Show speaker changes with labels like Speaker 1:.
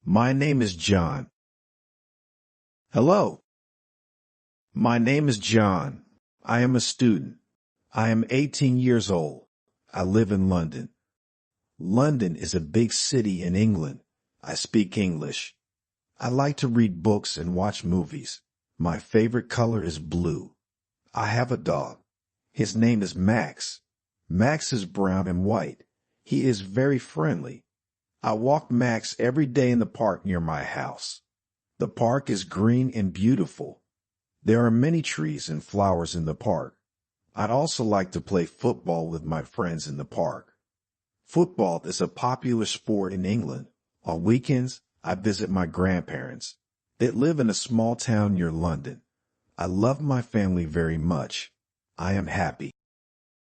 Speaker 1: My name is John. Hello. My name is John. I am a student. I am 18 years old. I live in London. London is a big city in England. I speak English. I like to read books and watch movies. My favorite color is blue. I have a dog. His name is Max. Max is brown and white. He is very friendly. I walk Max every day in the park near my house. The park is green and beautiful. There are many trees and flowers in the park. I'd also like to play football with my friends in the park. Football is a popular sport in England. On weekends, I visit my grandparents. They live in a small town near London. I love my family very much. I am happy.